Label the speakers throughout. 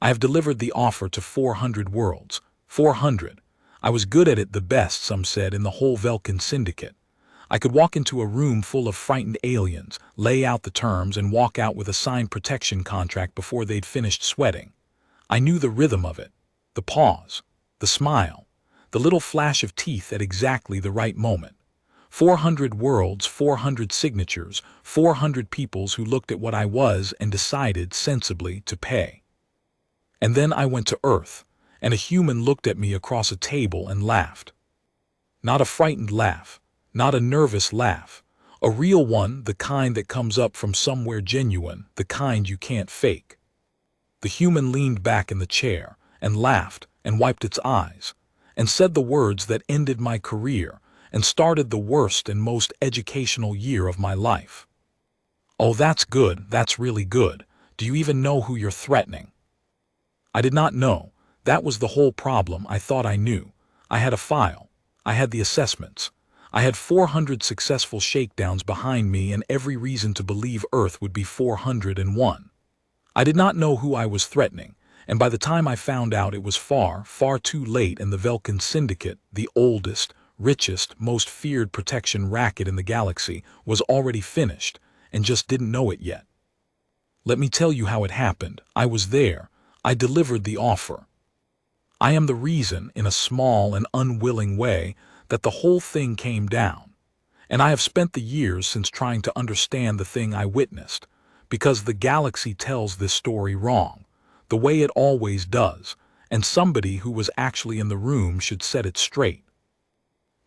Speaker 1: I have delivered the offer to 400 worlds. 400. I was good at it, the best, some said, in the whole Velkan Syndicate. I could walk into a room full of frightened aliens, lay out the terms, and walk out with a signed protection contract before they'd finished sweating. I knew the rhythm of it, the pause, the smile, the little flash of teeth at exactly the right moment. 400 worlds, 400 signatures, 400 peoples who looked at what I was and decided sensibly to pay. And then I went to Earth, and a human looked at me across a table and laughed. Not a frightened laugh, not a nervous laugh, a real one, the kind that comes up from somewhere genuine, the kind you can't fake. The human leaned back in the chair and laughed and wiped its eyes and said the words that ended my career and started the worst and most educational year of my life. "Oh, that's good, that's really good. Do you even know who you're threatening?" I did not know. That was the whole problem. I thought I knew. I had a file. I had the assessments. I had 400 successful shakedowns behind me and every reason to believe Earth would be 401. I did not know who I was threatening, and by the time I found out it was far, far too late, and the Velkan Syndicate, the oldest, richest, most feared protection racket in the galaxy, was already finished and just didn't know it yet. Let me tell you how it happened. I was there. I delivered the offer. I am the reason, in a small and unwilling way, that the whole thing came down. And I have spent the years since trying to understand the thing I witnessed, because the galaxy tells this story wrong, the way it always does, and somebody who was actually in the room should set it straight.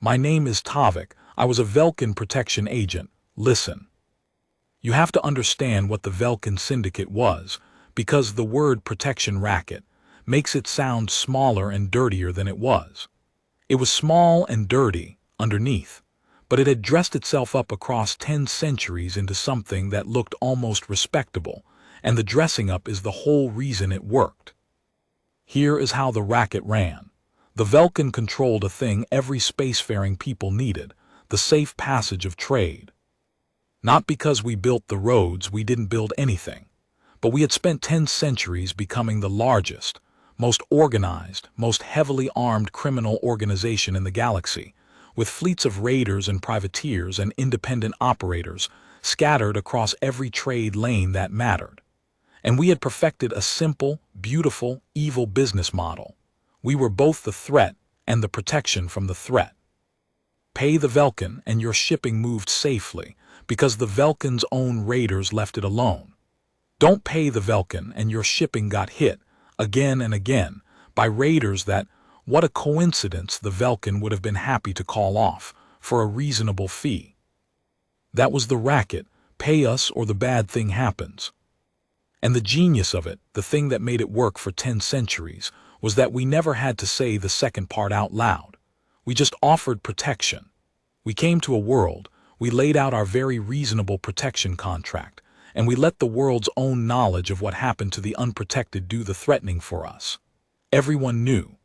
Speaker 1: My name is Tavik. I was a Velkan protection agent. Listen. You have to understand what the Velkan Syndicate was, because the word protection racket makes it sound smaller and dirtier than it was. It was small and dirty underneath, but it had dressed itself up across 10 centuries into something that looked almost respectable, and the dressing up is the whole reason it worked. Here is how the racket ran. The Velkan controlled a thing every spacefaring people needed, the safe passage of trade. Not because we built the roads, we didn't build anything. But we had spent 10 centuries becoming the largest, most organized, most heavily armed criminal organization in the galaxy, with fleets of raiders and privateers and independent operators scattered across every trade lane that mattered. And we had perfected a simple, beautiful, evil business model. We were both the threat and the protection from the threat. Pay the Velkan and your shipping moved safely, because the Velkan's own raiders left it alone. Don't pay the Velkan and your shipping got hit, again and again, by raiders that, what a coincidence, the Velkan would have been happy to call off, for a reasonable fee. That was the racket, pay us or the bad thing happens. And the genius of it, the thing that made it work for 10 centuries, was that we never had to say the second part out loud. We just offered protection. We came to a world, we laid out our very reasonable protection contract, and we let the world's own knowledge of what happened to the unprotected do the threatening for us. Everyone knew.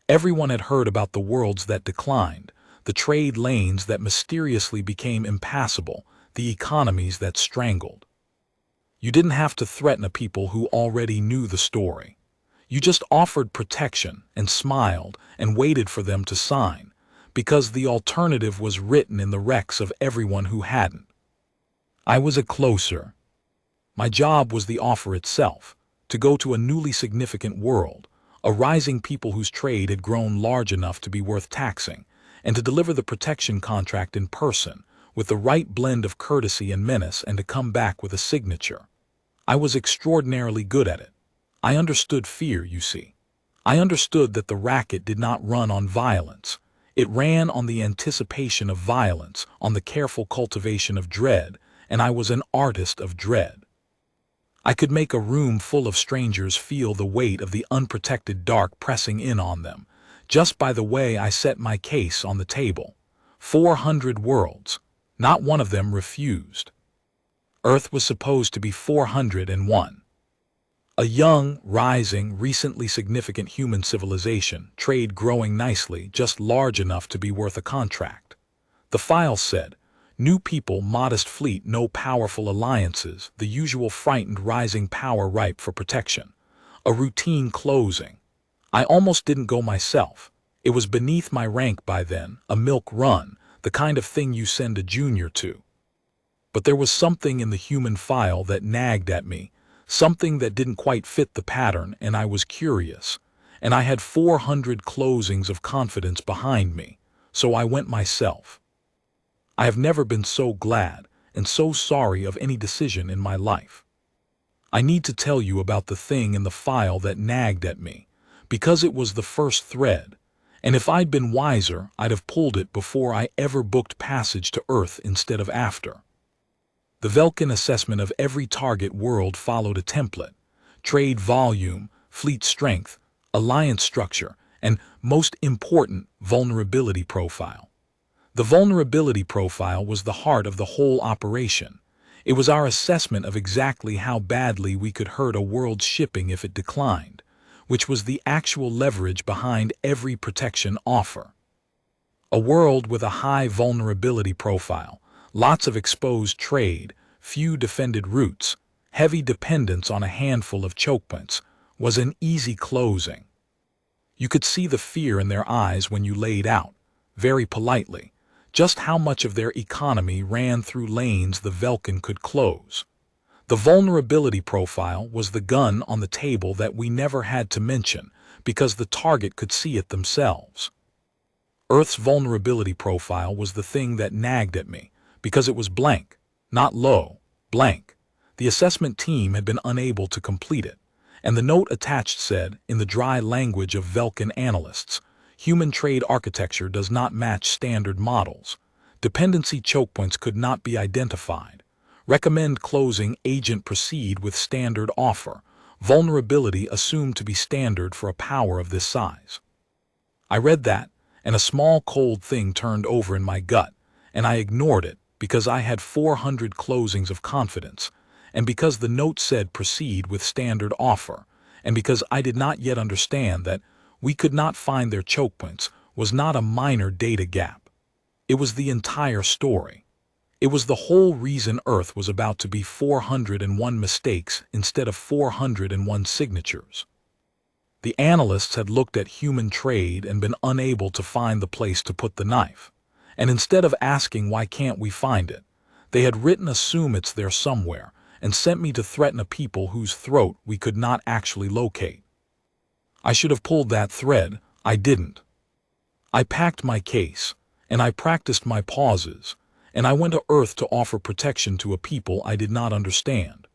Speaker 1: Everyone had heard about the worlds that declined, the trade lanes that mysteriously became impassable, the economies that strangled. You didn't have to threaten a people who already knew the story. You just offered protection and smiled and waited for them to sign, because the alternative was written in the wrecks of everyone who hadn't. I was a closer. My job was the offer itself, to go to a newly significant world, a rising people whose trade had grown large enough to be worth taxing, and to deliver the protection contract in person, with the right blend of courtesy and menace, and to come back with a signature. I was extraordinarily good at it. I understood fear, you see. I understood that the racket did not run on violence. It ran on the anticipation of violence, on the careful cultivation of dread, and I was an artist of dread. I could make a room full of strangers feel the weight of the unprotected dark pressing in on them, just by the way I set my case on the table. 400 worlds. Not one of them refused. Earth was supposed to be 401. A young, rising, recently significant human civilization, trade growing nicely, just large enough to be worth a contract. The file said, new people, modest fleet, no powerful alliances, the usual frightened rising power ripe for protection. A routine closing. I almost didn't go myself. It was beneath my rank by then, a milk run, the kind of thing you send a junior to. But there was something in the human file that nagged at me, something that didn't quite fit the pattern, and I was curious. And I had 400 closings of confidence behind me, so I went myself. I have never been so glad and so sorry of any decision in my life. I need to tell you about the thing in the file that nagged at me, because it was the first thread, and if I'd been wiser, I'd have pulled it before I ever booked passage to Earth instead of after. The Velkan assessment of every target world followed a template: trade volume, fleet strength, alliance structure, and, most important, vulnerability profile. The vulnerability profile was the heart of the whole operation. It was our assessment of exactly how badly we could hurt a world's shipping if it declined, which was the actual leverage behind every protection offer. A world with a high vulnerability profile, lots of exposed trade, few defended routes, heavy dependence on a handful of choke points, was an easy closing. You could see the fear in their eyes when you laid out, very politely, just how much of their economy ran through lanes the Velkan could close. The vulnerability profile was the gun on the table that we never had to mention because the target could see it themselves. Earth's vulnerability profile was the thing that nagged at me because it was blank, not low, blank. The assessment team had been unable to complete it, and the note attached said, in the dry language of Velkan analysts, human trade architecture does not match standard models. Dependency choke points could not be identified. Recommend closing agent proceed with standard offer. Vulnerability assumed to be standard for a power of this size. I read that, and a small cold thing turned over in my gut, and I ignored it because I had 400 closings of confidence, and because the note said proceed with standard offer, and because I did not yet understand that we could not find their choke points was not a minor data gap. It was the entire story. It was the whole reason Earth was about to be 401 mistakes instead of 401 signatures. The analysts had looked at human trade and been unable to find the place to put the knife. And instead of asking why can't we find it, they had written assume it's there somewhere and sent me to threaten a people whose throat we could not actually locate. I should have pulled that thread. I didn't. I packed my case, and I practiced my pauses, and I went to Earth to offer protection to a people I did not understand,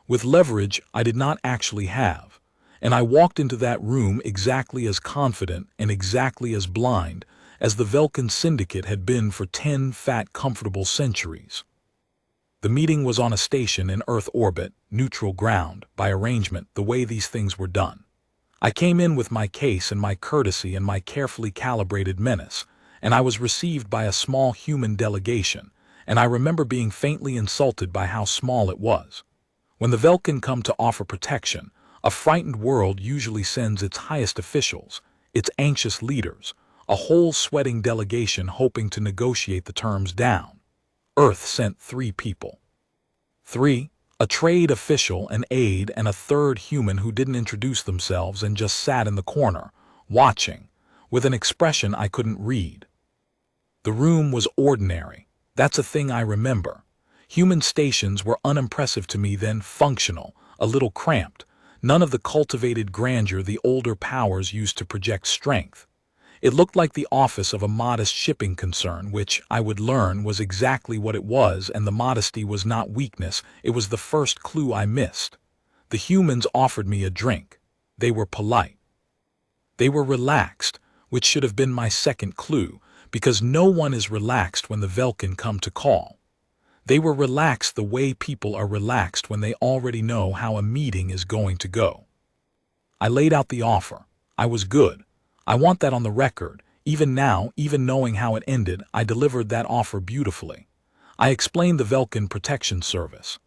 Speaker 1: with leverage I did not actually have, and I walked into that room exactly as confident and exactly as blind as the Velkan Syndicate had been for 10 fat, comfortable centuries. The meeting was on a station in Earth orbit, neutral ground, by arrangement, the way these things were done. I came in with my case and my courtesy and my carefully calibrated menace, and I was received by a small human delegation, and I remember being faintly insulted by how small it was. When the Velkan come to offer protection, a frightened world usually sends its highest officials, its anxious leaders, a whole sweating delegation hoping to negotiate the terms down. Earth sent 3 people. 3, a trade official, an aide, and a third human who didn't introduce themselves and just sat in the corner, watching, with an expression I couldn't read. The room was ordinary. That's a thing I remember. Human stations were unimpressive to me then, functional, a little cramped, none of the cultivated grandeur the older powers used to project strength. It looked like the office of a modest shipping concern, which, I would learn, was exactly what it was, and the modesty was not weakness, it was the first clue I missed. The humans offered me a drink. They were polite. They were relaxed, which should have been my second clue, because no one is relaxed when the Velkan come to call. They were relaxed the way people are relaxed when they already know how a meeting is going to go. I laid out the offer. I was good. I want that on the record. Even now, even knowing how it ended, I delivered that offer beautifully. I explained the Velkan Protection Service.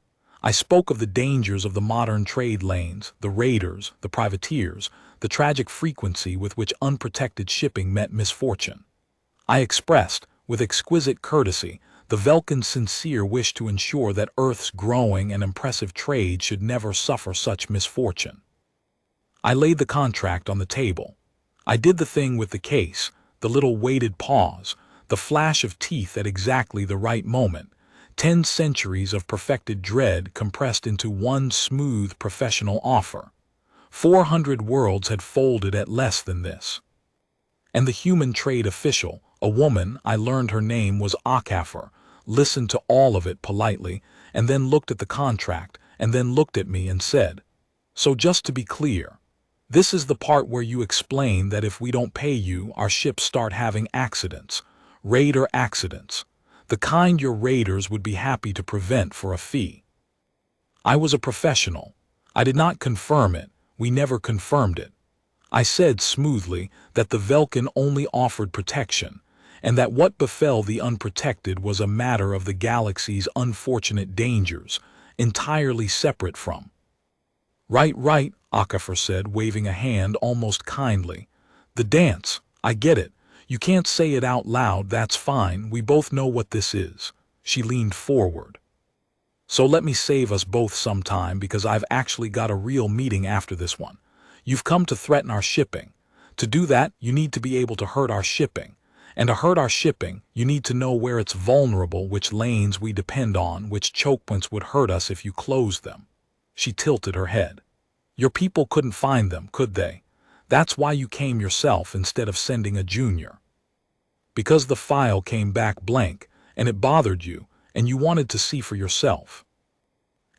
Speaker 1: I spoke of the dangers of the modern trade lanes, the raiders, the privateers, the tragic frequency with which unprotected shipping met misfortune. I expressed, with exquisite courtesy, the Velkan's sincere wish to ensure that Earth's growing and impressive trade should never suffer such misfortune. I laid the contract on the table. I did the thing with the case, the little weighted pause, the flash of teeth at exactly the right moment, 10 centuries of perfected dread compressed into one smooth professional offer. 400 worlds had folded at less than this. And the human trade official, a woman, I learned her name was Akafar, listened to all of it politely, and then looked at the contract, and then looked at me and said, "So just to be clear, this is the part where you explain that if we don't pay you, our ships start having accidents, raider accidents, the kind your raiders would be happy to prevent for a fee." I was a professional. I did not confirm it. We never confirmed it. I said smoothly that the Velkan only offered protection, and that what befell the unprotected was a matter of the galaxy's unfortunate dangers, entirely separate from. Right, Akafar said, waving a hand almost kindly. "The dance, I get it. You can't say it out loud, that's fine, we both know what this is." She leaned forward. "So let me save us both some time because I've actually got a real meeting after this one. You've come to threaten our shipping. To do that, you need to be able to hurt our shipping. And to hurt our shipping, you need to know where it's vulnerable, which lanes we depend on, which choke points would hurt us if you closed them." She tilted her head. "Your people couldn't find them, could they? That's why you came yourself instead of sending a junior. Because the file came back blank, and it bothered you, and you wanted to see for yourself.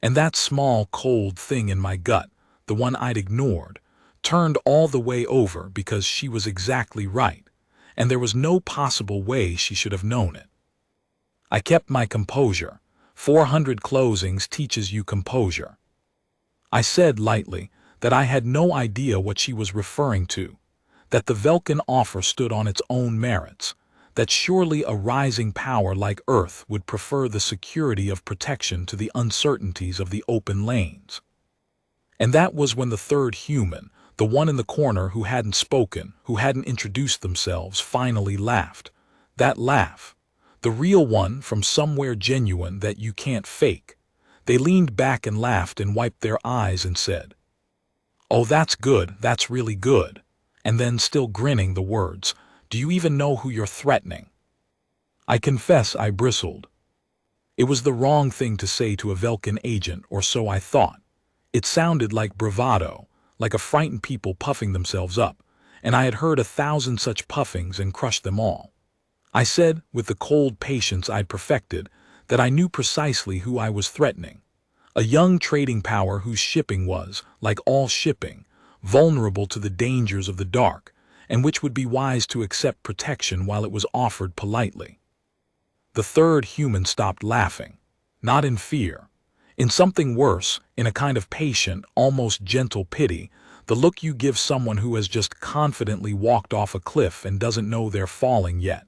Speaker 1: And that small, cold thing in my gut, the one I'd ignored, turned all the way over because she was exactly right, and there was no possible way she should have known it. I kept my composure. 400 closings teaches you composure. I said lightly that I had no idea what she was referring to, that the Velkan offer stood on its own merits, that surely a rising power like Earth would prefer the security of protection to the uncertainties of the open lanes. And that was when the third human, the one in the corner who hadn't spoken, who hadn't introduced themselves, finally laughed. That laugh, the real one from somewhere genuine that you can't fake. They leaned back and laughed and wiped their eyes and said, "Oh, that's good, that's really good." And then, still grinning, the words, "Do you even know who you're threatening?" I confess I bristled. It was the wrong thing to say to a Velkan agent, or so I thought. It sounded like bravado, like a frightened people puffing themselves up, and I had heard 1,000 such puffings and crushed them all. I said, with the cold patience I'd perfected, that I knew precisely who I was threatening. A young trading power whose shipping was, like all shipping, vulnerable to the dangers of the dark, and which would be wise to accept protection while it was offered politely. The third human stopped laughing, not in fear. In something worse, in a kind of patient, almost gentle pity, the look you give someone who has just confidently walked off a cliff and doesn't know they're falling yet.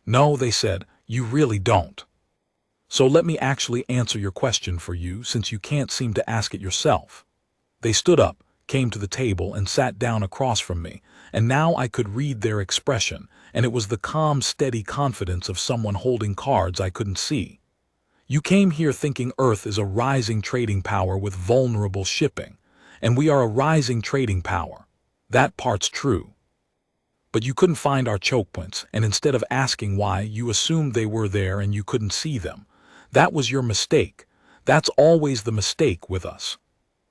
Speaker 1: "No," they said, "you really don't. So let me actually answer your question for you, since you can't seem to ask it yourself." They stood up, came to the table, and sat down across from me, and now I could read their expression, and it was the calm, steady confidence of someone holding cards I couldn't see. "You came here thinking Earth is a rising trading power with vulnerable shipping, and we are a rising trading power. That part's true. But you couldn't find our choke points, and instead of asking why, you assumed they were there and you couldn't see them. That was your mistake. That's always the mistake with us."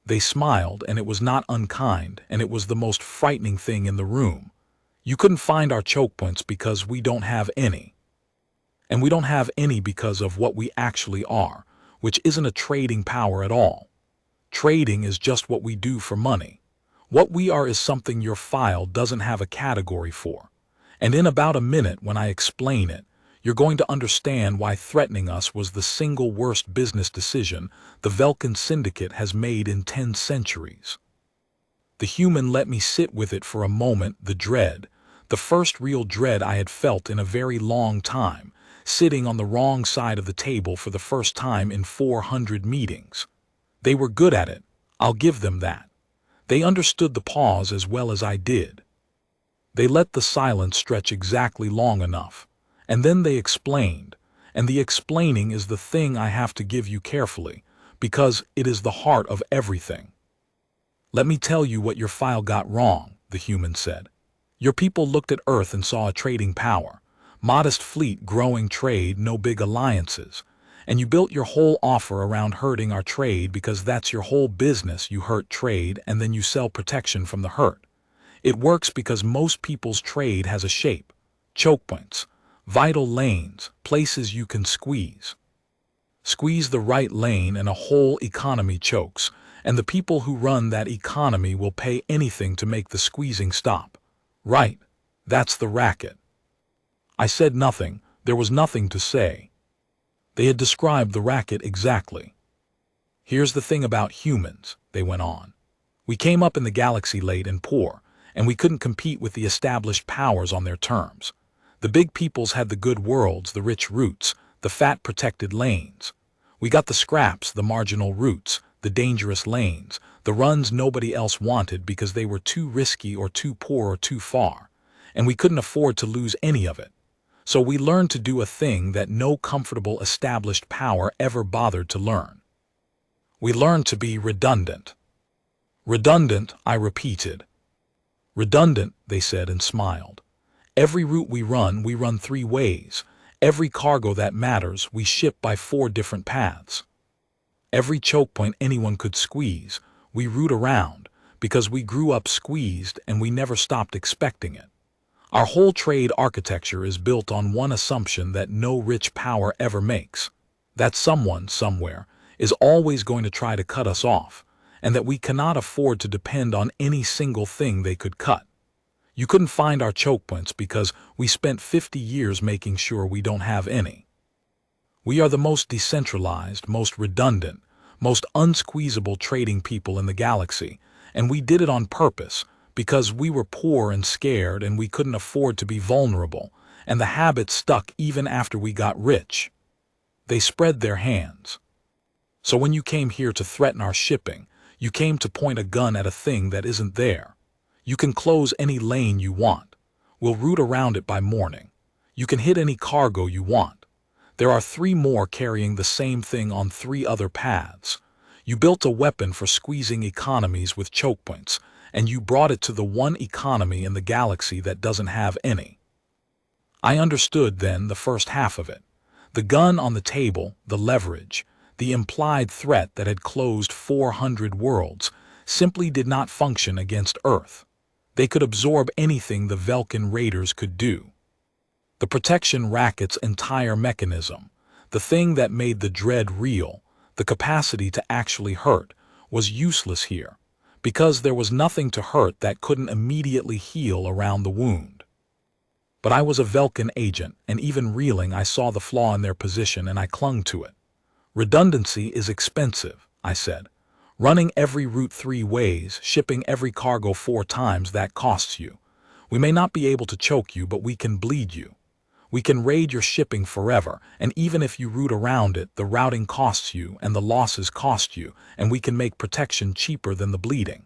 Speaker 1: They smiled, and it was not unkind, and it was the most frightening thing in the room. "You couldn't find our choke points because we don't have any. And we don't have any because of what we actually are, which isn't a trading power at all. Trading is just what we do for money. What we are is something your file doesn't have a category for. And in about a minute, when I explain it, you're going to understand why threatening us was the single worst business decision the Velkan Syndicate has made in 10 centuries. The human let me sit with it for a moment, the dread, the first real dread I had felt in a very long time, sitting on the wrong side of the table for the first time in 400 meetings. They were good at it, I'll give them that. They understood the pause as well as I did. They let the silence stretch exactly long enough, and then they explained, and the explaining is the thing I have to give you carefully, because it is the heart of everything. Let me tell you what your file got wrong, the human said. Your people looked at Earth and saw a trading power. Modest fleet, growing trade, no big alliances. And you built your whole offer around hurting our trade because that's your whole business. You hurt trade and then you sell protection from the hurt. It works because most people's trade has a shape. Choke points, vital lanes, places you can squeeze. Squeeze the right lane and a whole economy chokes, and the people who run that economy will pay anything to make the squeezing stop. Right, that's the racket. I said nothing. There was nothing to say. They had described the racket exactly. Here's the thing about humans, they went on. We came up in the galaxy late and poor, and we couldn't compete with the established powers on their terms. The big peoples had the good worlds, the rich roots, the fat protected lanes. We got the scraps, the marginal routes, the dangerous lanes, the runs nobody else wanted because they were too risky or too poor or too far, and we couldn't afford to lose any of it. So we learned to do a thing that no comfortable established power ever bothered to learn. We learned to be redundant. Redundant, I repeated. Redundant, they said and smiled. Every route we run 3 ways. Every cargo that matters, we ship by 4 different paths. Every choke point anyone could squeeze, we route around, because we grew up squeezed and we never stopped expecting it. Our whole trade architecture is built on one assumption that no rich power ever makes. That someone, somewhere, is always going to try to cut us off, and that we cannot afford to depend on any single thing they could cut. You couldn't find our choke points because we spent 50 years making sure we don't have any. We are the most decentralized, most redundant, most unsqueezable trading people in the galaxy, and we did it on purpose because we were poor and scared and we couldn't afford to be vulnerable, and the habit stuck even after we got rich. They spread their hands. So when you came here to threaten our shipping, you came to point a gun at a thing that isn't there. You can close any lane you want. We'll route around it by morning. You can hit any cargo you want. There are 3 more carrying the same thing on 3 other paths. You built a weapon for squeezing economies with choke points, and you brought it to the one economy in the galaxy that doesn't have any. I understood then the first half of it. The gun on the table, the leverage, the implied threat that had closed 400 worlds, simply did not function against Earth. They could absorb anything the Velkan raiders could do. The protection racket's entire mechanism, the thing that made the dread real, the capacity to actually hurt, was useless here, because there was nothing to hurt that couldn't immediately heal around the wound. But I was a Velkan agent, and even reeling I saw the flaw in their position and I clung to it. Redundancy is expensive, I said. Running every route 3 ways, shipping every cargo 4 times, that costs you. We may not be able to choke you, but we can bleed you. We can raid your shipping forever, and even if you route around it, the routing costs you and the losses cost you, and we can make protection cheaper than the bleeding.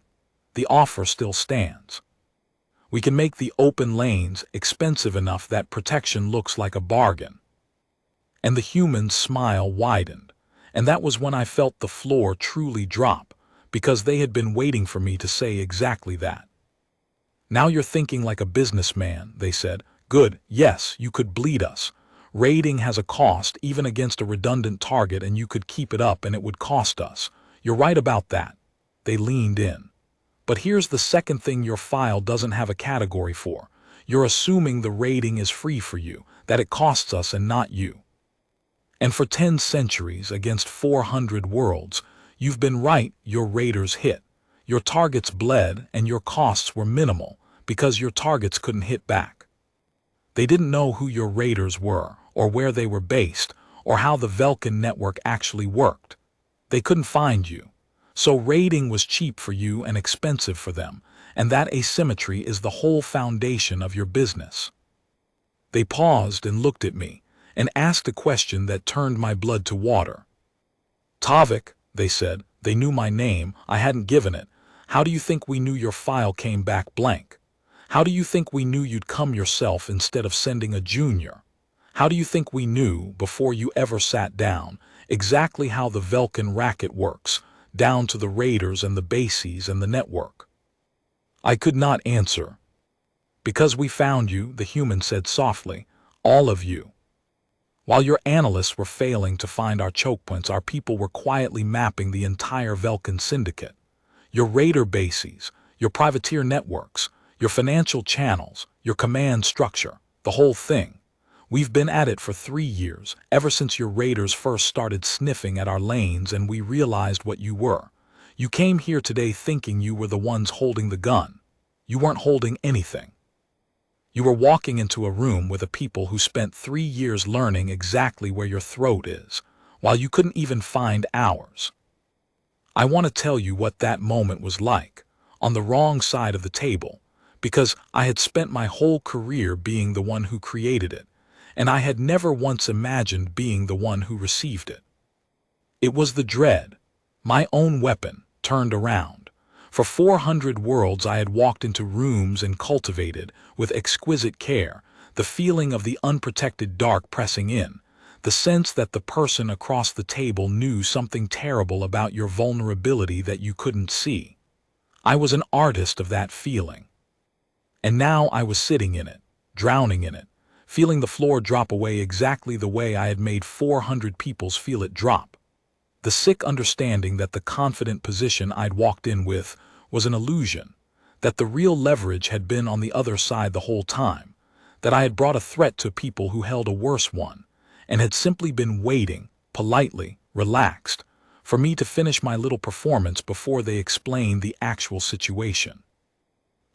Speaker 1: The offer still stands. We can make the open lanes expensive enough that protection looks like a bargain. And the human's smile widened, and that was when I felt the floor truly drop, because they had been waiting for me to say exactly that. Now you're thinking like a businessman, they said. Good, yes, you could bleed us. Raiding has a cost even against a redundant target, and you could keep it up and it would cost us. You're right about that. They leaned in. But here's the second thing your file doesn't have a category for. You're assuming the raiding is free for you, that it costs us and not you. And for 10 centuries against 400 worlds, you've been right, your raiders hit. Your targets bled and your costs were minimal because your targets couldn't hit back. They didn't know who your raiders were, or where they were based, or how the Velkan network actually worked. They couldn't find you. So raiding was cheap for you and expensive for them, and that asymmetry is the whole foundation of your business. They paused and looked at me, and asked a question that turned my blood to water. Tavik, they said, they knew my name, I hadn't given it. How do you think we knew your file came back blank? How do you think we knew you'd come yourself instead of sending a junior? How do you think we knew, before you ever sat down, exactly how the Velkan racket works, down to the raiders and the bases and the network. I could not answer. Because we found you, the human said softly, all of you. While your analysts were failing to find our choke points, our people were quietly mapping the entire Velkan Syndicate. Your raider bases, your privateer networks, your financial channels, your command structure, the whole thing. We've been at it for 3 years, ever since your raiders first started sniffing at our lanes and we realized what you were. You came here today thinking you were the ones holding the gun. You weren't holding anything. You were walking into a room with a people who spent 3 years learning exactly where your throat is, while you couldn't even find ours. I want to tell you what that moment was like, on the wrong side of the table, because I had spent my whole career being the one who created it, and I had never once imagined being the one who received it. It was the dread, my own weapon, turned around. For 400 worlds I had walked into rooms and cultivated, with exquisite care, the feeling of the unprotected dark pressing in, the sense that the person across the table knew something terrible about your vulnerability that you couldn't see. I was an artist of that feeling. And now I was sitting in it, drowning in it, feeling the floor drop away exactly the way I had made 400 peoples feel it drop. The sick understanding that the confident position I'd walked in with was an illusion, that the real leverage had been on the other side the whole time, that I had brought a threat to people who held a worse one, and had simply been waiting, politely, relaxed, for me to finish my little performance before they explained the actual situation.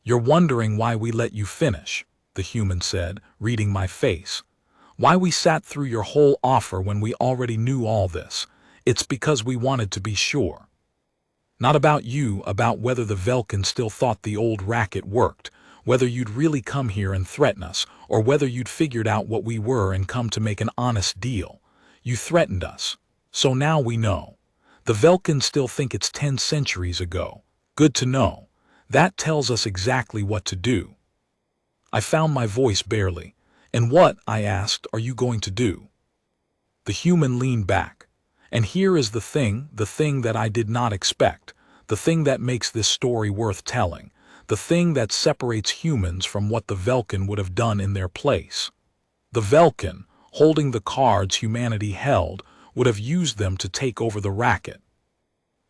Speaker 1: You're wondering why we let you finish, the human said, reading my face. Why we sat through your whole offer when we already knew all this. It's because we wanted to be sure. Not about you, about whether the Velkan still thought the old racket worked, whether you'd really come here and threaten us, or whether you'd figured out what we were and come to make an honest deal. You threatened us. So now we know. The Velkan still think it's 10 centuries ago. Good to know. That tells us exactly what to do. I found my voice barely. And what, I asked, are you going to do? The human leaned back. And here is the thing that I did not expect, the thing that makes this story worth telling, the thing that separates humans from what the Velkan would have done in their place. The Velkan, holding the cards humanity held, would have used them to take over the racket.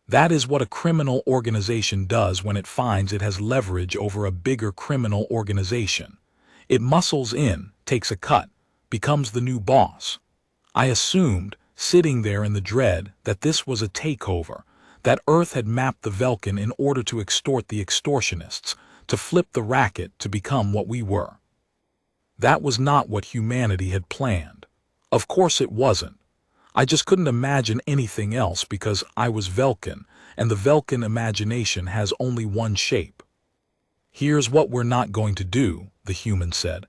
Speaker 1: That is what a criminal organization does when it finds it has leverage over a bigger criminal organization. It muscles in, takes a cut, becomes the new boss. I assumed, sitting there in the dread, that this was a takeover, that Earth had mapped the Velkan in order to extort the extortionists, to flip the racket to become what we were. That was not what humanity had planned. Of course it wasn't. I just couldn't imagine anything else because I was Velkan, and the Velkan imagination has only one shape. Here's what we're not going to do, the human said.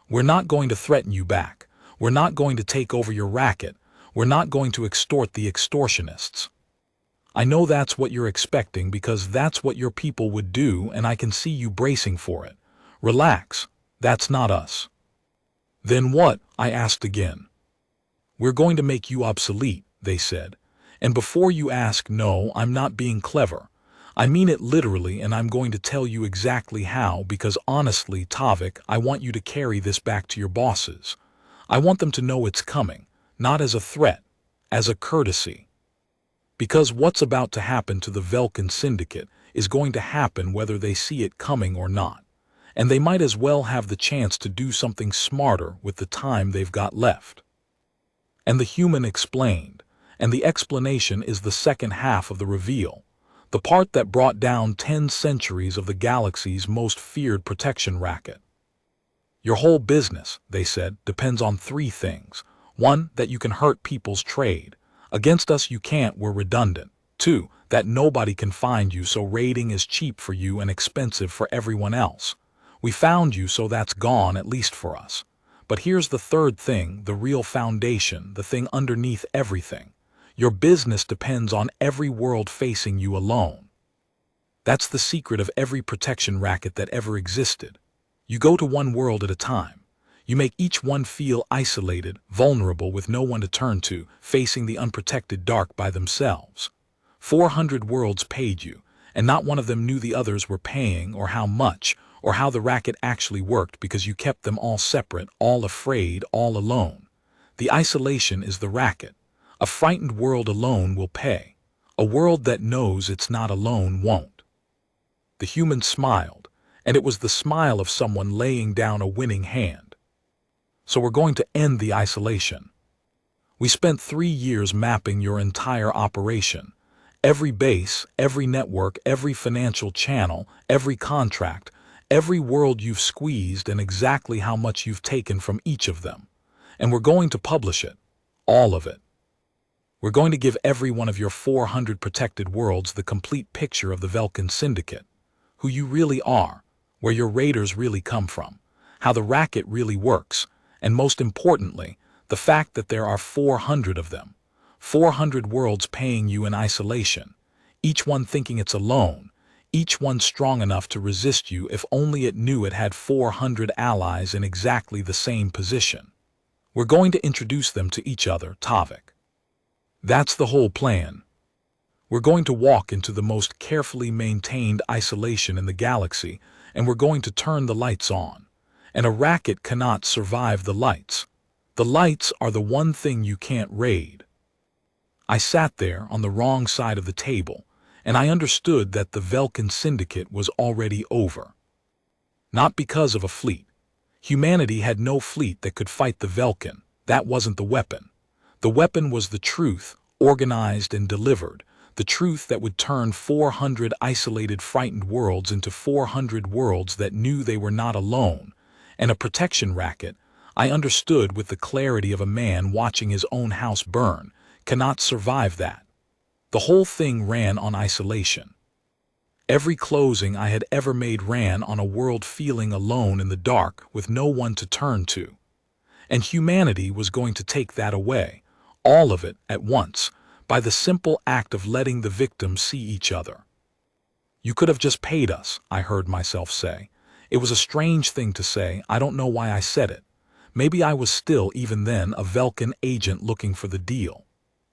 Speaker 1: We're not going to threaten you back. We're not going to take over your racket. We're not going to extort the extortionists. I know that's what you're expecting because that's what your people would do, and I can see you bracing for it. Relax. That's not us. Then what? I asked again. We're going to make you obsolete, they said. And before you ask, no, I'm not being clever. I mean it literally, and I'm going to tell you exactly how because honestly, Tavik, I want you to carry this back to your bosses. I want them to know it's coming. Not as a threat, as a courtesy. Because what's about to happen to the Velkan Syndicate is going to happen whether they see it coming or not, and they might as well have the chance to do something smarter with the time they've got left. And the human explained, and the explanation is the second half of the reveal, the part that brought down 10 centuries of the galaxy's most feared protection racket. Your whole business, they said, depends on 3 things. 1, that you can hurt people's trade. Against us you can't, we're redundant. 2, that nobody can find you, so raiding is cheap for you and expensive for everyone else. We found you, so that's gone, at least for us. But here's the 3rd thing, the real foundation, the thing underneath everything. Your business depends on every world facing you alone. That's the secret of every protection racket that ever existed. You go to one world at a time. You make each one feel isolated, vulnerable with no one to turn to, facing the unprotected dark by themselves. 400 worlds paid you, and not one of them knew the others were paying or how much, or how the racket actually worked because you kept them all separate, all afraid, all alone. The isolation is the racket. A frightened world alone will pay. A world that knows it's not alone won't. The human smiled, and it was the smile of someone laying down a winning hand. So we're going to end the isolation. We spent 3 years mapping your entire operation. Every base, every network, every financial channel, every contract, every world you've squeezed and exactly how much you've taken from each of them. And we're going to publish it. All of it. We're going to give every one of your 400 protected worlds the complete picture of the Velkan Syndicate. Who you really are, where your raiders really come from, how the racket really works, and most importantly, the fact that there are 400 of them. 400 worlds paying you in isolation, each one thinking it's alone, each one strong enough to resist you if only it knew it had 400 allies in exactly the same position. We're going to introduce them to each other, Tavik. That's the whole plan. We're going to walk into the most carefully maintained isolation in the galaxy, and we're going to turn the lights on. And a racket cannot survive the lights. The lights are the one thing you can't raid. I sat there on the wrong side of the table, and I understood that the Velkan Syndicate was already over. Not because of a fleet. Humanity had no fleet that could fight the Velkan. That wasn't the weapon. The weapon was the truth, organized and delivered, the truth that would turn 400 isolated, frightened worlds into 400 worlds that knew they were not alone, and a protection racket, I understood with the clarity of a man watching his own house burn, cannot survive that. The whole thing ran on isolation. Every closing I had ever made ran on a world feeling alone in the dark with no one to turn to. And humanity was going to take that away, all of it at once, by the simple act of letting the victims see each other. You could have just paid us, I heard myself say. It was a strange thing to say, I don't know why I said it. Maybe I was still, even then, a Velkan agent looking for the deal.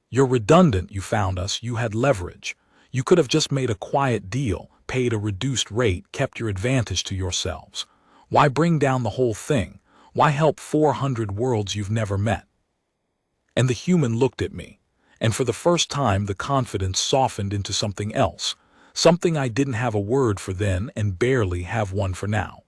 Speaker 1: You're redundant, you found us, you had leverage. You could have just made a quiet deal, paid a reduced rate, kept your advantage to yourselves. Why bring down the whole thing? Why help 400 worlds you've never met? And the human looked at me, and for the first time the confidence softened into something else, something I didn't have a word for then and barely have one for now.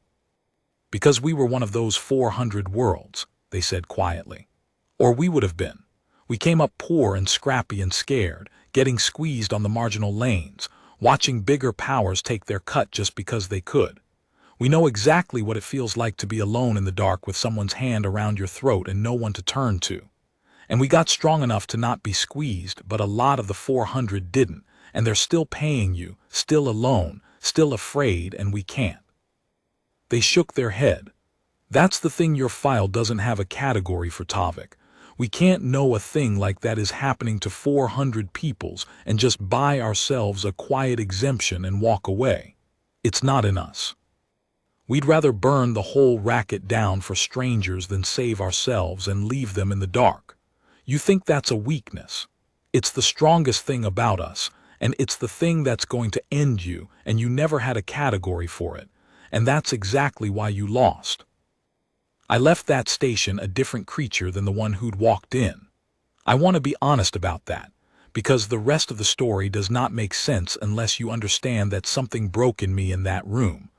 Speaker 1: Because we were one of those 400 worlds, they said quietly. Or we would have been. We came up poor and scrappy and scared, getting squeezed on the marginal lanes, watching bigger powers take their cut just because they could. We know exactly what it feels like to be alone in the dark with someone's hand around your throat and no one to turn to. And we got strong enough to not be squeezed, but a lot of the 400 didn't, and they're still paying you, still alone, still afraid, and we can't. They shook their head. That's the thing, your file doesn't have a category for Tavik. We can't know a thing like that is happening to 400 peoples and just buy ourselves a quiet exemption and walk away. It's not in us. We'd rather burn the whole racket down for strangers than save ourselves and leave them in the dark. You think that's a weakness. It's the strongest thing about us, and it's the thing that's going to end you, and you never had a category for it, and that's exactly why you lost. I left that station a different creature than the one who'd walked in. I want to be honest about that, because the rest of the story does not make sense unless you understand that something broke in me in that room.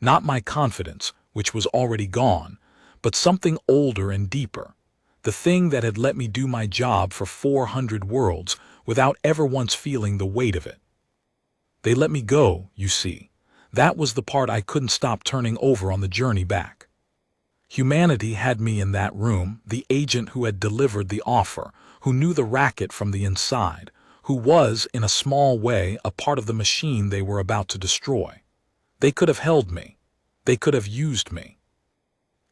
Speaker 1: Not my confidence, which was already gone, but something older and deeper. The thing that had let me do my job for 400 worlds without ever once feeling the weight of it. They let me go, you see. That was the part I couldn't stop turning over on the journey back. Humanity had me in that room, the agent who had delivered the offer, who knew the racket from the inside, who was, in a small way, a part of the machine they were about to destroy. They could have held me. They could have used me.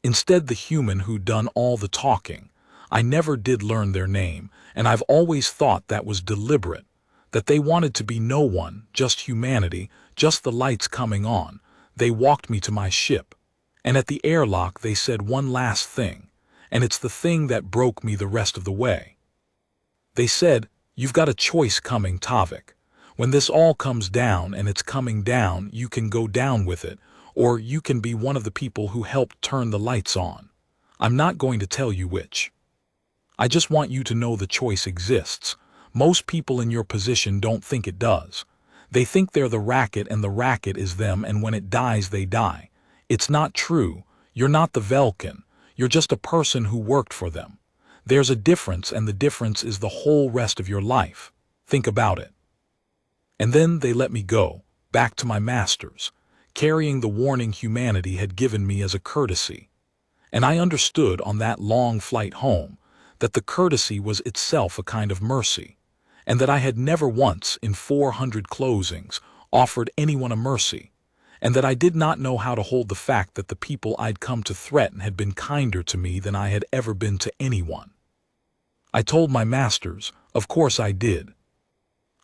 Speaker 1: Instead, the human who'd done all the talking. I never did learn their name, and I've always thought that was deliberate, that they wanted to be no one, just humanity, just the lights coming on. They walked me to my ship, and at the airlock they said one last thing, and it's the thing that broke me the rest of the way. They said, "You've got a choice coming, Tavik. When this all comes down, and it's coming down, you can go down with it, or you can be one of the people who helped turn the lights on. I'm not going to tell you which. I just want you to know the choice exists. Most people in your position don't think it does. They think they're the racket and the racket is them, and when it dies, they die. It's not true. You're not the Velkan. You're just a person who worked for them. There's a difference, and the difference is the whole rest of your life. Think about it. And then they let me go, back to my masters, carrying the warning humanity had given me as a courtesy. And I understood on that long flight home that the courtesy was itself a kind of mercy, and that I had never once in 400 closings offered anyone a mercy, and that I did not know how to hold the fact that the people I'd come to threaten had been kinder to me than I had ever been to anyone. I told my masters, of course I did.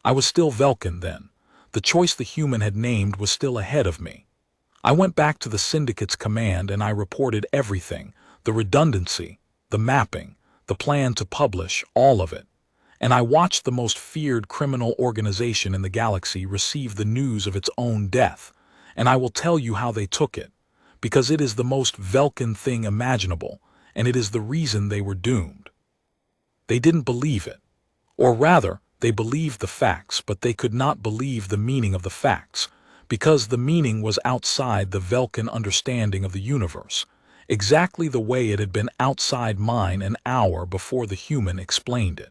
Speaker 1: I was still Velkan then. The choice the human had named was still ahead of me. I went back to the Syndicate's command and I reported everything, the redundancy, the mapping, the plan to publish, all of it. And I watched the most feared criminal organization in the galaxy receive the news of its own death. And I will tell you how they took it, because it is the most Velkan thing imaginable, and it is the reason they were doomed. They didn't believe it. Or rather, they believed the facts, but they could not believe the meaning of the facts, because the meaning was outside the Velkan understanding of the universe, exactly the way it had been outside mine an hour before the human explained it.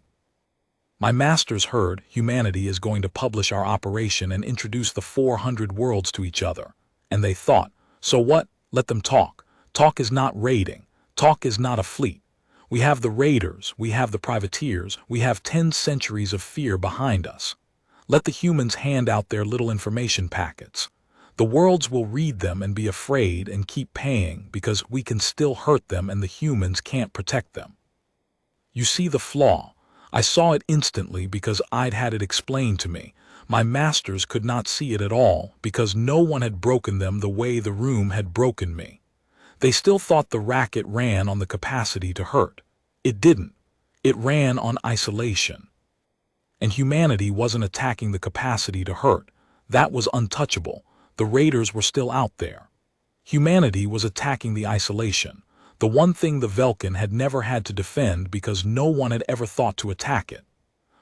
Speaker 1: My masters heard humanity is going to publish our operation and introduce the 400 worlds to each other, and they thought, so what? Let them talk. Talk is not raiding. Talk is not a fleet. We have the raiders, we have the privateers, we have 10 centuries of fear behind us. Let the humans hand out their little information packets. The worlds will read them and be afraid and keep paying because we can still hurt them and the humans can't protect them. You see the flaw. I saw it instantly because I'd had it explained to me. My masters could not see it at all because no one had broken them the way the room had broken me. They still thought the racket ran on the capacity to hurt. It didn't. It ran on isolation. And humanity wasn't attacking the capacity to hurt. That was untouchable. The raiders were still out there. Humanity was attacking the isolation, the one thing the Velkan had never had to defend because no one had ever thought to attack it.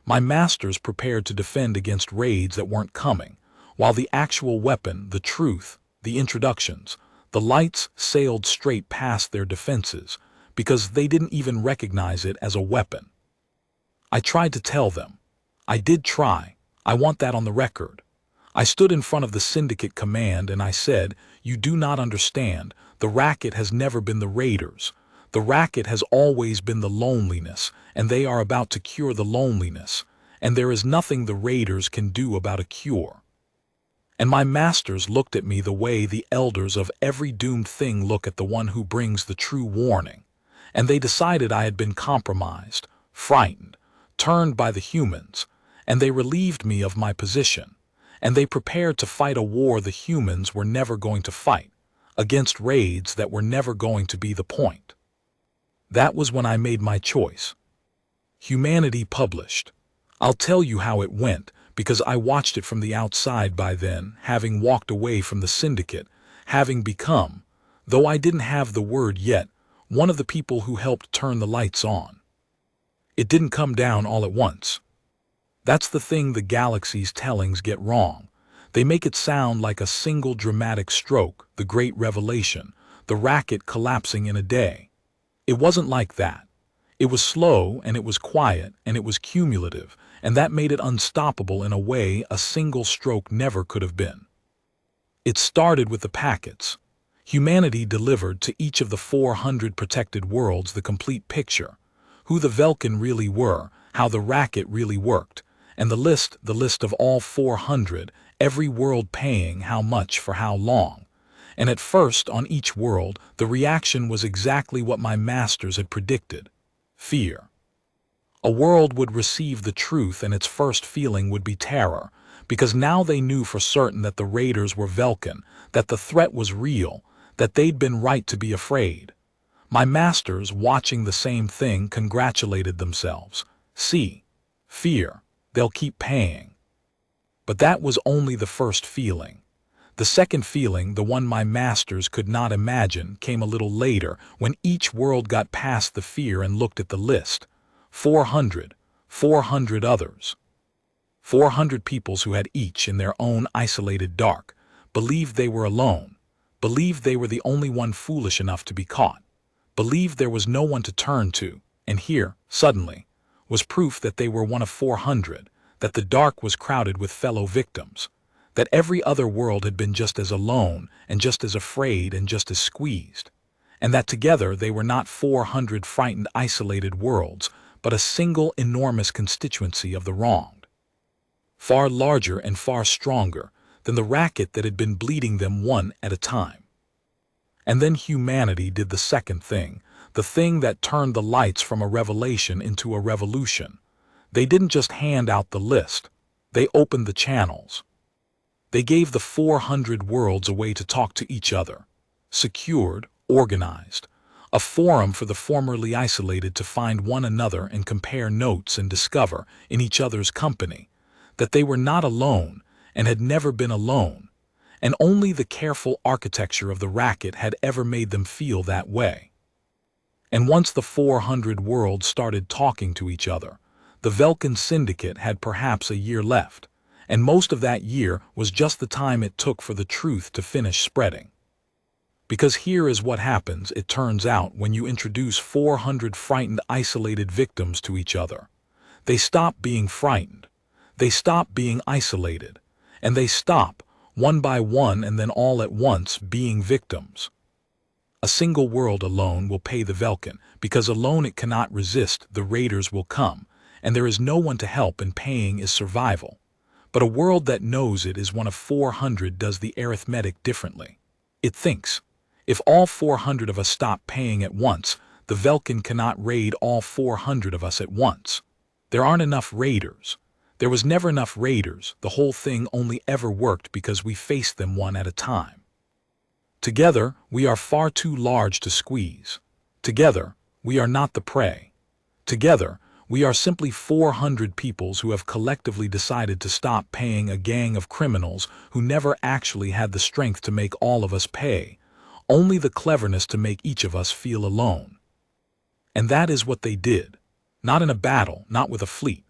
Speaker 1: My masters prepared to defend against raids that weren't coming, while the actual weapon, the truth, the introductions, the lights sailed straight past their defenses because they didn't even recognize it as a weapon. I tried to tell them. I did try. I want that on the record. I stood in front of the Syndicate command and I said, you do not understand. The racket has never been the raiders. The racket has always been the loneliness, and they are about to cure the loneliness, and there is nothing the raiders can do about a cure. And my masters looked at me the way the elders of every doomed thing look at the one who brings the true warning, and they decided I had been compromised, frightened, turned by the humans, and they relieved me of my position, and they prepared to fight a war the humans were never going to fight, against raids that were never going to be the point. That was when I made my choice. Humanity published. I'll tell you how it went, because I watched it from the outside by then, having walked away from the Syndicate, having become, though I didn't have the word yet, one of the people who helped turn the lights on. It didn't come down all at once. That's the thing the galaxy's tellings get wrong. They make it sound like a single dramatic stroke, the great revelation, the racket collapsing in a day. It wasn't like that. It was slow, and it was quiet, and it was cumulative, and that made it unstoppable in a way a single stroke never could have been. It started with the packets. Humanity delivered to each of the 400 protected worlds the complete picture, who the Velkan really were, how the racket really worked, and the list of all 400, every world paying how much for how long. And at first, on each world, the reaction was exactly what my masters had predicted: fear. A world would receive the truth and its first feeling would be terror, because now they knew for certain that the raiders were Velkan, that the threat was real, that they'd been right to be afraid. My masters, watching the same thing, congratulated themselves. See, fear, they'll keep paying. But that was only the first feeling. The second feeling, the one my masters could not imagine, came a little later when each world got past the fear and looked at the list. 400, 400 others. 400 peoples who had each in their own isolated dark, believed they were alone, believed they were the only one foolish enough to be caught, believed there was no one to turn to, and here, suddenly, was proof that they were one of 400, that the dark was crowded with fellow victims, that every other world had been just as alone and just as afraid and just as squeezed, and that together they were not 400 frightened isolated worlds, but a single enormous constituency of the wronged, far larger and far stronger than the racket that had been bleeding them one at a time. And then humanity did the second thing, the thing that turned the lights from a revelation into a revolution. They didn't just hand out the list, they opened the channels. They gave the 400 worlds a way to talk to each other, secured, organized, a forum for the formerly isolated to find one another and compare notes and discover, in each other's company, that they were not alone and had never been alone, and only the careful architecture of the racket had ever made them feel that way. And once the 400 worlds started talking to each other, the Velkan Syndicate had perhaps a year left, and most of that year was just the time it took for the truth to finish spreading. Because here is what happens, it turns out, when you introduce 400 frightened, isolated victims to each other. They stop being frightened. They stop being isolated. And they stop, one by one and then all at once, being victims. A single world alone will pay the Velkan, because alone it cannot resist, the raiders will come, and there is no one to help, and paying is survival. But a world that knows it is one of 400 does the arithmetic differently. It thinks, if all 400 of us stop paying at once, the Velkan cannot raid all 400 of us at once. There aren't enough raiders. There was never enough raiders. The whole thing only ever worked because we faced them one at a time. Together, we are far too large to squeeze. Together, we are not the prey. Together, we are simply 400 peoples who have collectively decided to stop paying a gang of criminals who never actually had the strength to make all of us pay, only the cleverness to make each of us feel alone. And that is what they did. Not in a battle, not with a fleet.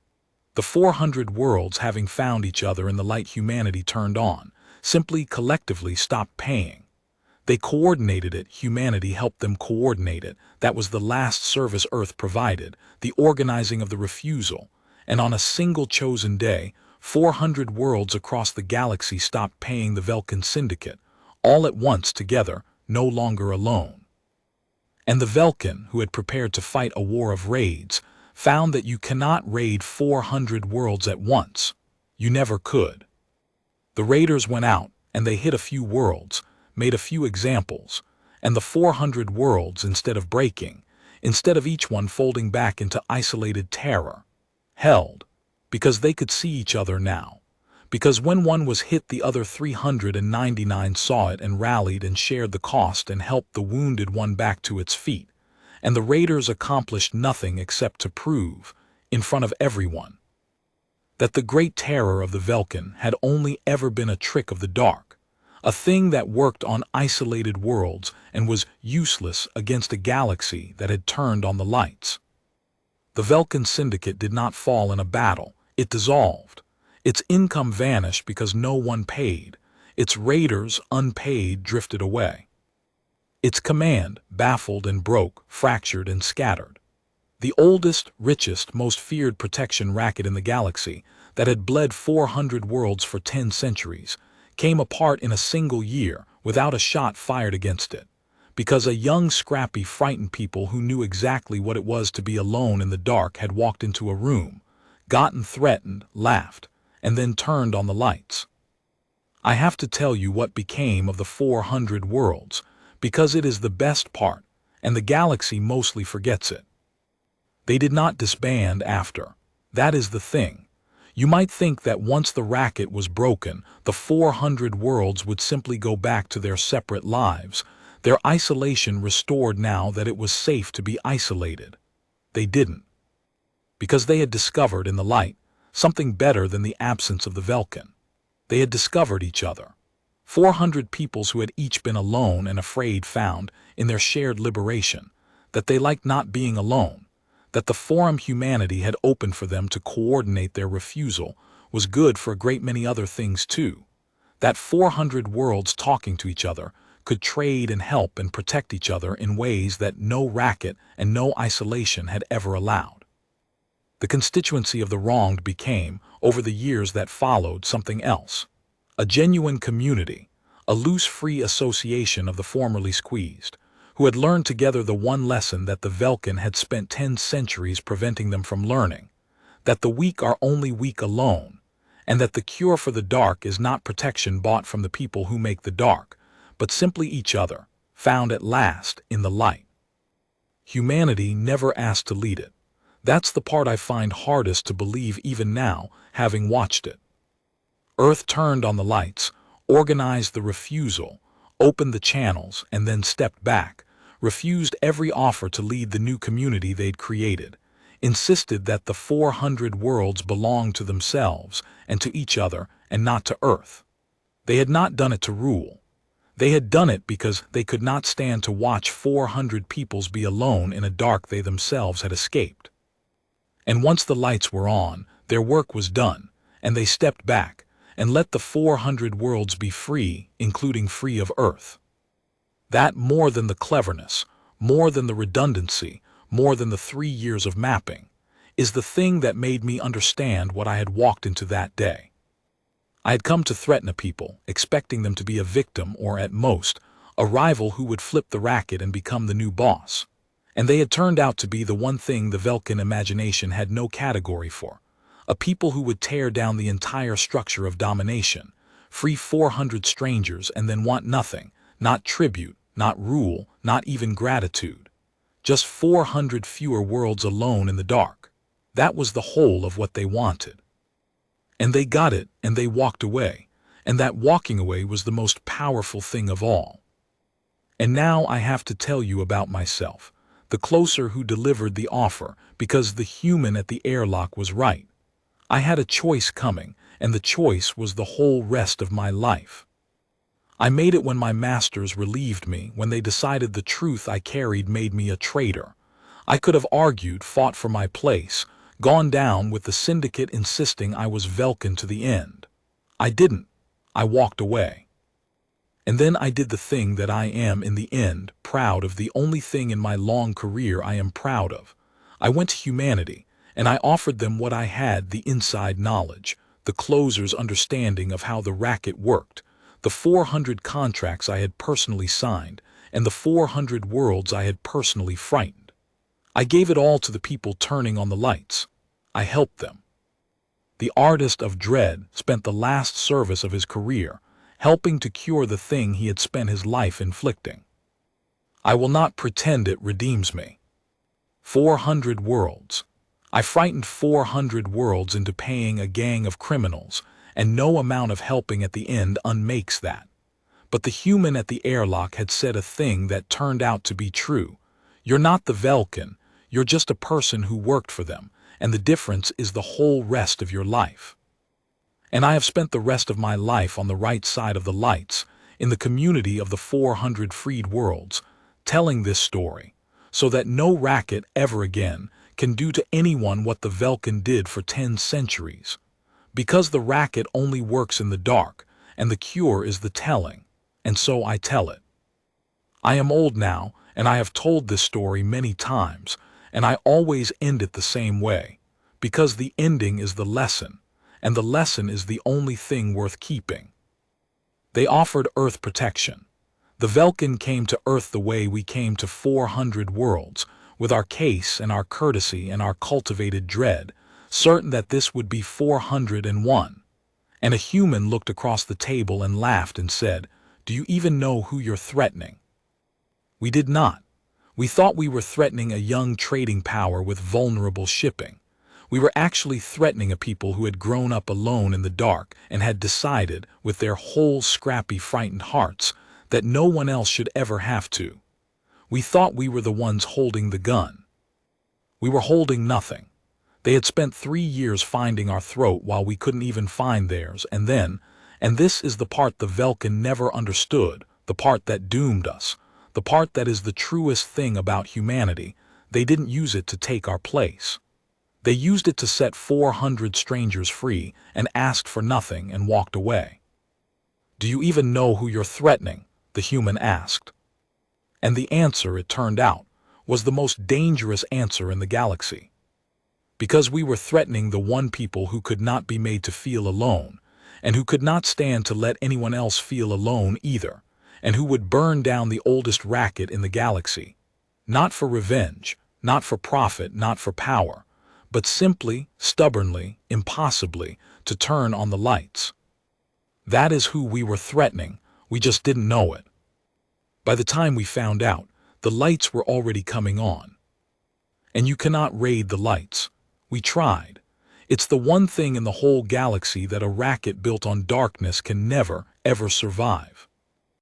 Speaker 1: The 400 worlds, having found each other in the light humanity turned on, simply collectively stopped paying. They coordinated it, humanity helped them coordinate it. That was the last service Earth provided, the organizing of the refusal. And on a single chosen day, 400 worlds across the galaxy stopped paying the Velkan Syndicate, all at once together, no longer alone. And the Velkan, who had prepared to fight a war of raids, found that you cannot raid 400 worlds at once. You never could. The raiders went out, and they hit a few worlds, made a few examples, and the 400 worlds, instead of breaking, instead of each one folding back into isolated terror, held, because they could see each other now. Because when one was hit, the other 399 saw it and rallied and shared the cost and helped the wounded one back to its feet. And the raiders accomplished nothing except to prove, in front of everyone, that the great terror of the Velkan had only ever been a trick of the dark, a thing that worked on isolated worlds and was useless against a galaxy that had turned on the lights. The Velkan Syndicate did not fall in a battle, it dissolved. Its income vanished because no one paid. Its raiders, unpaid, drifted away. Its command, baffled and broke, fractured and scattered. The oldest, richest, most feared protection racket in the galaxy, that had bled 400 worlds for 10 centuries, came apart in a single year without a shot fired against it, because a young, scrappy, frightened people who knew exactly what it was to be alone in the dark had walked into a room, gotten threatened, laughed, and then turned on the lights. I have to tell you what became of the 400 worlds, because it is the best part, and the galaxy mostly forgets it. They did not disband after. That is the thing. You might think that once the racket was broken, the 400 worlds would simply go back to their separate lives, their isolation restored now that it was safe to be isolated. They didn't. Because they had discovered in the light something better than the absence of the Velkan. They had discovered each other. 400 peoples who had each been alone and afraid found, in their shared liberation, that they liked not being alone, that the forum humanity had opened for them to coordinate their refusal was good for a great many other things too, that 400 worlds talking to each other could trade and help and protect each other in ways that no racket and no isolation had ever allowed. The constituency of the wronged became, over the years that followed, something else. A genuine community, a loose free association of the formerly squeezed, who had learned together the one lesson that the Velkan had spent 10 centuries preventing them from learning, that the weak are only weak alone, and that the cure for the dark is not protection bought from the people who make the dark, but simply each other, found at last in the light. Humanity never asked to lead it. That's the part I find hardest to believe even now, having watched it. Earth turned on the lights, organized the refusal, opened the channels, and then stepped back, refused every offer to lead the new community they'd created, insisted that the 400 worlds belonged to themselves and to each other and not to Earth. They had not done it to rule. They had done it because they could not stand to watch 400 peoples be alone in a dark they themselves had escaped. And once the lights were on, their work was done, and they stepped back and let the 400 worlds be free, including free of Earth. That, more than the cleverness, more than the redundancy, more than the 3 years of mapping, is the thing that made me understand what I had walked into that day. I had come to threaten a people, expecting them to be a victim or, at most, a rival who would flip the racket and become the new boss. And they had turned out to be the one thing the Velkan imagination had no category for, a people who would tear down the entire structure of domination, free 400 strangers and then want nothing, not tribute, not rule, not even gratitude. Just 400 fewer worlds alone in the dark. That was the whole of what they wanted. And they got it, and they walked away, and that walking away was the most powerful thing of all. And now I have to tell you about myself, the closer who delivered the offer, because the human at the airlock was right. I had a choice coming, and the choice was the whole rest of my life. I made it when my masters relieved me, when they decided the truth I carried made me a traitor. I could have argued, fought for my place, gone down with the syndicate insisting I was Velkan to the end. I didn't. I walked away. And then I did the thing that I am in the end proud of, the only thing in my long career I am proud of. I went to humanity, and I offered them what I had, the inside knowledge, the closer's understanding of how the racket worked, the 400 contracts I had personally signed, and the 400 worlds I had personally frightened. I gave it all to the people turning on the lights. I helped them. The artist of dread spent the last service of his career helping to cure the thing he had spent his life inflicting. I will not pretend it redeems me. 400 worlds. I frightened 400 worlds into paying a gang of criminals, and no amount of helping at the end unmakes that. But the human at the airlock had said a thing that turned out to be true. You're not the Velkan, you're just a person who worked for them, and the difference is the whole rest of your life. And I have spent the rest of my life on the right side of the lights, in the community of the 400 freed worlds, telling this story, so that no racket ever again can do to anyone what the Velkan did for 10 centuries. Because the racket only works in the dark, and the cure is the telling, and so I tell it. I am old now, and I have told this story many times, and I always end it the same way, because the ending is the lesson, and the lesson is the only thing worth keeping. They offered Earth protection. The Velkan came to Earth the way we came to 400 worlds, with our case and our courtesy and our cultivated dread, certain that this would be 401. And a human looked across the table and laughed and said, "Do you even know who you're threatening?" We did not. We thought we were threatening a young trading power with vulnerable shipping. We were actually threatening a people who had grown up alone in the dark and had decided, with their whole scrappy, frightened hearts, that no one else should ever have to. We thought we were the ones holding the gun. We were holding nothing. They had spent 3 years finding our throat while we couldn't even find theirs, and then, And this is the part the Velkan never understood, the part that doomed us, the part that is the truest thing about humanity. They didn't use it to take our place. They used it to set 400 strangers free and asked for nothing and walked away. "Do you even know who you're threatening?" the human asked. And the answer, it turned out, was the most dangerous answer in the galaxy. Because we were threatening the one people who could not be made to feel alone, and who could not stand to let anyone else feel alone either, and who would burn down the oldest racket in the galaxy. Not for revenge, not for profit, not for power, but simply, stubbornly, impossibly, to turn on the lights. That is who we were threatening, we just didn't know it. By the time we found out, the lights were already coming on. And you cannot raid the lights. We tried. It's the one thing in the whole galaxy that a racket built on darkness can never, ever survive.